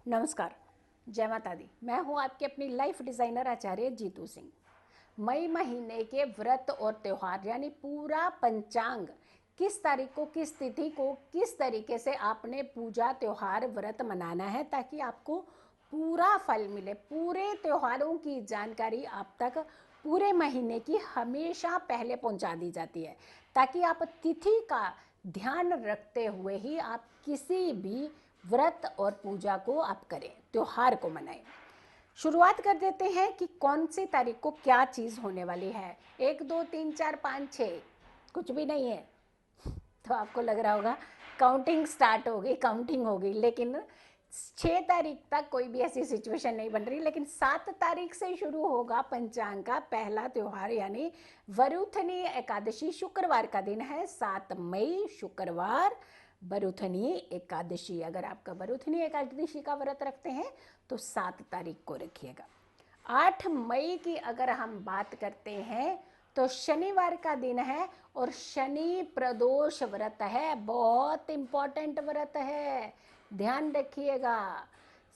नमस्कार, जय माता दी। मैं हूँ आपकी अपनी लाइफ डिज़ाइनर आचार्य जीतू सिंह। मई महीने के व्रत और त्यौहार यानी पूरा पंचांग, किस तारीख को, किस तिथि को, किस तरीके से आपने पूजा त्यौहार व्रत मनाना है ताकि आपको पूरा फल मिले। पूरे त्योहारों की जानकारी आप तक पूरे महीने की हमेशा पहले पहुंचा दी जाती है, ताकि आप तिथि का ध्यान रखते हुए ही आप किसी भी व्रत और पूजा को आप करें, त्योहार को मनाएं। शुरुआत कर देते हैं कि कौन सी तारीख को क्या चीज़ होने वाली है। 1 2 3 4 5 6 कुछ भी नहीं है, तो आपको लग रहा होगा काउंटिंग स्टार्ट हो गई, काउंटिंग हो गई, लेकिन 6 तारीख तक कोई भी ऐसी सिचुएशन नहीं बन रही। लेकिन 7 तारीख से शुरू होगा पंचांग का पहला त्यौहार यानी वरुथनी एकादशी। शुक्रवार का दिन है, 7 मई शुक्रवार वरुथनी एकादशी। अगर आपका वरुथनी एकादशी का व्रत रखते हैं तो 7 तारीख को रखिएगा। 8 मई की अगर हम बात करते हैं तो शनिवार का दिन है और शनि प्रदोष व्रत है। बहुत इंपॉर्टेंट व्रत है, ध्यान रखिएगा।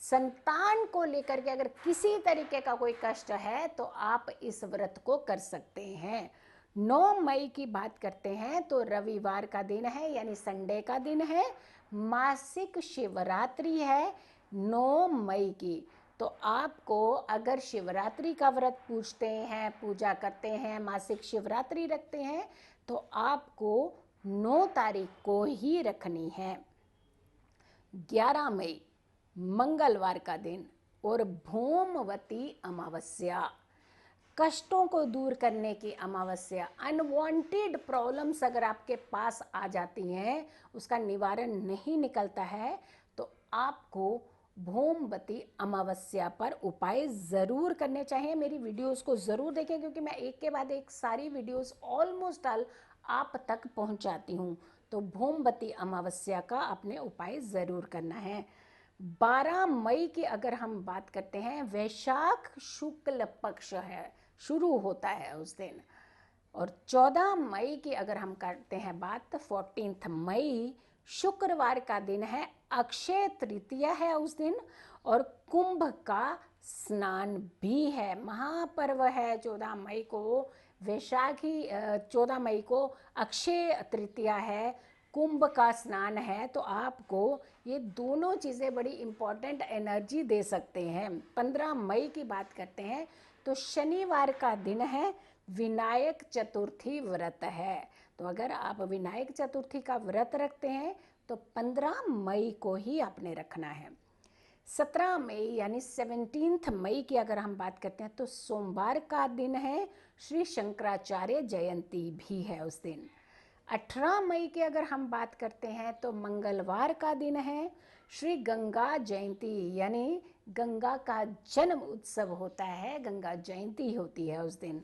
संतान को लेकर के अगर किसी तरीके का कोई कष्ट है तो आप इस व्रत को कर सकते हैं। 9 मई की बात करते हैं तो रविवार का दिन है यानी संडे का दिन है। मासिक शिवरात्रि है 9 मई की। तो आपको अगर शिवरात्रि का व्रत पूछते हैं, पूजा करते हैं, मासिक शिवरात्रि रखते हैं तो आपको 9 तारीख को ही रखनी है। 11 मई मंगलवार का दिन और भौमवती अमावस्या, कष्टों को दूर करने की अमावस्या। अनवांटेड प्रॉब्लम्स अगर आपके पास आ जाती हैं, उसका निवारण नहीं निकलता है, तो आपको भौमवती अमावस्या पर उपाय ज़रूर करने चाहिए। मेरी वीडियोस को ज़रूर देखें क्योंकि मैं एक के बाद एक सारी वीडियोस ऑलमोस्ट ऑल आप तक पहुंचाती हूं। तो भौमवती अमावस्या का आपने उपाय ज़रूर करना है। 12 मई की अगर हम बात करते हैं, वैशाख शुक्ल पक्ष है, शुरू होता है उस दिन। और 14 मई की अगर हम करते हैं बात, 14 मई शुक्रवार का दिन है, अक्षय तृतीया है उस दिन और कुंभ का स्नान भी है। महापर्व है 14 मई को, वैशाखी 14 मई को अक्षय तृतीया है, कुंभ का स्नान है। तो आपको ये दोनों चीज़ें बड़ी इम्पॉर्टेंट एनर्जी दे सकते हैं। 15 मई की बात करते हैं तो शनिवार का दिन है, विनायक चतुर्थी व्रत है। तो अगर आप विनायक चतुर्थी का व्रत रखते हैं तो 15 मई को ही आपने रखना है। 17 मई यानी 17 मई की अगर हम बात करते हैं तो सोमवार का दिन है, श्री शंकराचार्य जयंती भी है उस दिन। 18 मई की अगर हम बात करते हैं तो मंगलवार का दिन है, श्री गंगा जयंती यानी गंगा का जन्म उत्सव होता है, गंगा जयंती होती है उस दिन।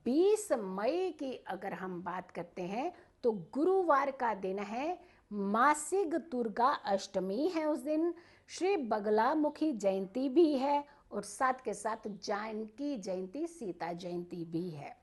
20 मई की अगर हम बात करते हैं तो गुरुवार का दिन है, मासिक दुर्गा अष्टमी है उस दिन, श्री बगलामुखी जयंती भी है और साथ के साथ जानकी जयंती, सीता जयंती भी है।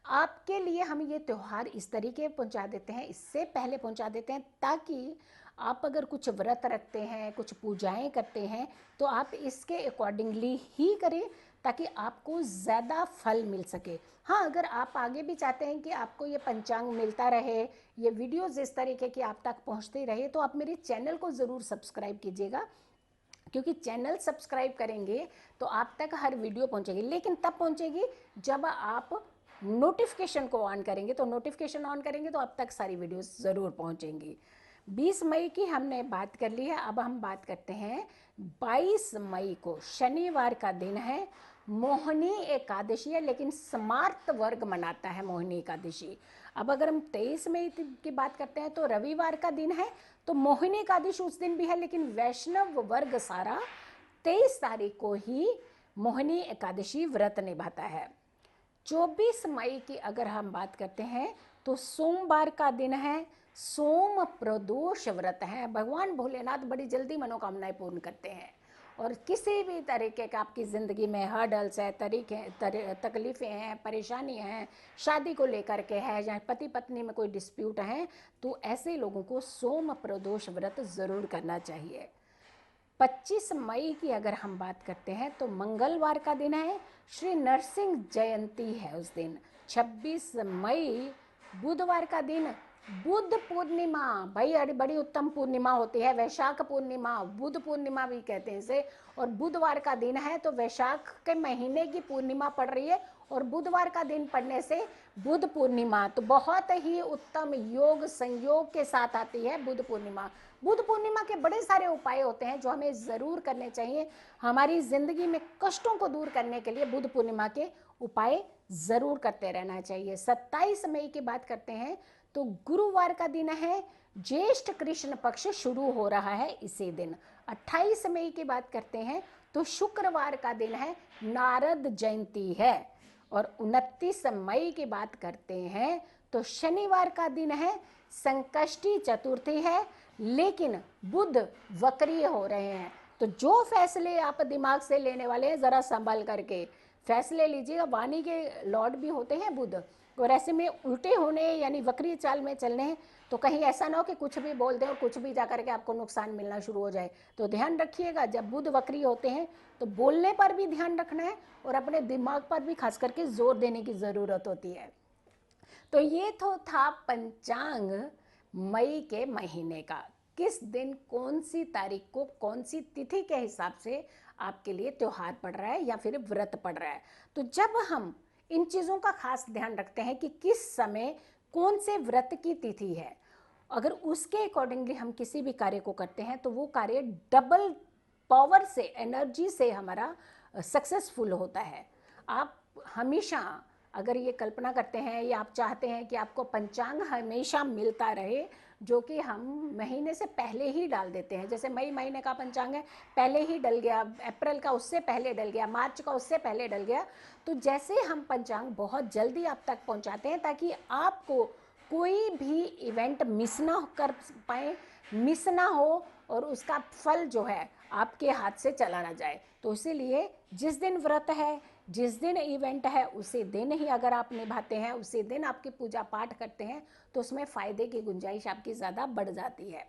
आपके लिए हम ये त्यौहार इस तरीके पहुंचा देते हैं, इससे पहले पहुंचा देते हैं ताकि आप अगर कुछ व्रत रखते हैं, कुछ पूजाएं करते हैं तो आप इसके अकॉर्डिंगली ही करें ताकि आपको ज़्यादा फल मिल सके। हाँ, अगर आप आगे भी चाहते हैं कि आपको ये पंचांग मिलता रहे, ये वीडियोज़ इस तरीके की आप तक पहुँचती रहे, तो आप मेरे चैनल को ज़रूर सब्सक्राइब कीजिएगा, क्योंकि चैनल सब्सक्राइब करेंगे तो आप तक हर वीडियो पहुंचेगी। लेकिन तब पहुंचेगी जब आप नोटिफिकेशन को ऑन करेंगे। तो नोटिफिकेशन ऑन करेंगे तो आप तक सारी वीडियोस ज़रूर पहुंचेंगी। 20 मई की हमने बात कर ली है, अब हम बात करते हैं 22 मई को। शनिवार का दिन है, मोहिनी एकादशी है, लेकिन स्मार्त वर्ग मनाता है मोहिनी एकादशी। अब अगर हम 23 मई की बात करते हैं तो रविवार का दिन है, तो मोहिनी एकादशी उस दिन भी है, लेकिन वैष्णव वर्ग सारा 23 तारीख को ही मोहिनी एकादशी व्रत निभाता है। 24 मई की अगर हम बात करते हैं तो सोमवार का दिन है, सोम प्रदोष व्रत है। भगवान भोलेनाथ बड़ी जल्दी मनोकामनाएं पूर्ण करते हैं और किसी भी तरीके का आपकी ज़िंदगी में हर्डल्स है, तकलीफ़ें हैं, परेशानी हैं, शादी को लेकर के है या पति पत्नी में कोई डिस्प्यूट है, तो ऐसे लोगों को सोम प्रदोष व्रत ज़रूर करना चाहिए। 25 मई की अगर हम बात करते हैं तो मंगलवार का दिन है, श्री नरसिंह जयंती है उस दिन। 26 मई बुधवार का दिन, बुद्ध पूर्णिमा, भाई बड़ी उत्तम पूर्णिमा होती है, वैशाख पूर्णिमा, बुद्ध पूर्णिमा भी कहते हैं इसे। और बुधवार का दिन है तो वैशाख के महीने की पूर्णिमा पड़ रही है और बुधवार का दिन पड़ने से बुद्ध पूर्णिमा, तो बहुत ही उत्तम योग संयोग के साथ आती है बुद्ध पूर्णिमा। बुद्ध पूर्णिमा के बड़े सारे उपाय होते हैं जो हमें ज़रूर करने चाहिए। हमारी ज़िंदगी में कष्टों को दूर करने के लिए बुद्ध पूर्णिमा के उपाय ज़रूर करते रहना चाहिए। 27 मई की बात करते हैं तो गुरुवार का दिन है, ज्येष्ठ कृष्ण पक्ष शुरू हो रहा है इसी दिन। 28 मई की बात करते हैं तो शुक्रवार का दिन है, नारद जयंती है। और 29 मई की बात करते हैं तो शनिवार का दिन है, संकष्टी चतुर्थी है, लेकिन बुध वक्रीय हो रहे हैं। तो जो फैसले आप दिमाग से लेने वाले हैं ज़रा संभल करके फैसले लीजिएगा। वाणी के लॉर्ड भी होते हैं बुध, और ऐसे में उल्टे होने यानी वक्री चाल में चलने हैं तो कहीं ऐसा ना हो कि कुछ भी बोल दें और कुछ भी जा करके आपको नुकसान मिलना शुरू हो जाए। तो ध्यान रखिएगा, जब बुध वक्री होते हैं तो बोलने पर भी ध्यान रखना है और अपने दिमाग पर भी खास करके जोर देने की ज़रूरत होती है। तो ये तो था पंचांग मई के महीने का, किस दिन कौन सी तारीख को कौन सी तिथि के हिसाब से आपके लिए त्यौहार पड़ रहा है या फिर व्रत पड़ रहा है। तो जब हम इन चीज़ों का खास ध्यान रखते हैं कि किस समय कौन से व्रत की तिथि है, अगर उसके अकॉर्डिंगली हम किसी भी कार्य को करते हैं तो वो कार्य डबल पावर से, एनर्जी से हमारा सक्सेसफुल होता है। आप हमेशा अगर ये कल्पना करते हैं या आप चाहते हैं कि आपको पंचांग हमेशा मिलता रहे, जो कि हम महीने से पहले ही डाल देते हैं, जैसे मई महीने का पंचांग है पहले ही डल गया, अप्रैल का उससे पहले डल गया, मार्च का उससे पहले डल गया, तो जैसे हम पंचांग बहुत जल्दी आप तक पहुंचाते हैं ताकि आपको कोई भी इवेंट मिस ना कर पाए, मिस ना हो और उसका फल जो है आपके हाथ से चला ना जाए। तो इसीलिए जिस दिन व्रत है, जिस दिन इवेंट है, उसी दिन ही अगर आप निभाते हैं, उसी दिन आपकी पूजा पाठ करते हैं तो उसमें फ़ायदे की गुंजाइश आपकी ज़्यादा बढ़ जाती है।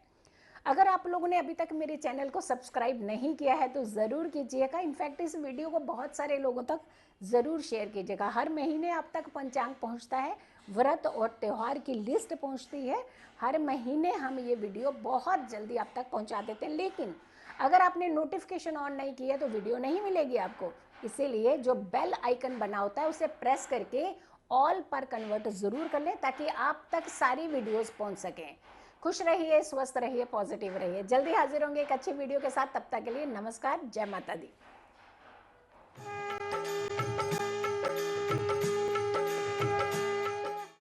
अगर आप लोगों ने अभी तक मेरे चैनल को सब्सक्राइब नहीं किया है तो ज़रूर कीजिएगा। इनफैक्ट इस वीडियो को बहुत सारे लोगों तक ज़रूर शेयर कीजिएगा। हर महीने आप तक पंचांग पहुंचता है, व्रत और त्यौहार की लिस्ट पहुंचती है, हर महीने हम ये वीडियो बहुत जल्दी आप तक पहुंचा देते हैं। लेकिन अगर आपने नोटिफिकेशन ऑन नहीं किया तो वीडियो नहीं मिलेगी आपको। इसीलिए जो बेल आइकन बना होता है उसे प्रेस करके ऑल पर कन्वर्ट ज़रूर कर लें ताकि आप तक सारी वीडियोस पहुंच सकें। खुश रहिए, स्वस्थ रहिए, पॉजिटिव रहिए। जल्दी हाजिर होंगे एक अच्छी वीडियो के साथ। तब तक के लिए नमस्कार, जय माता दी।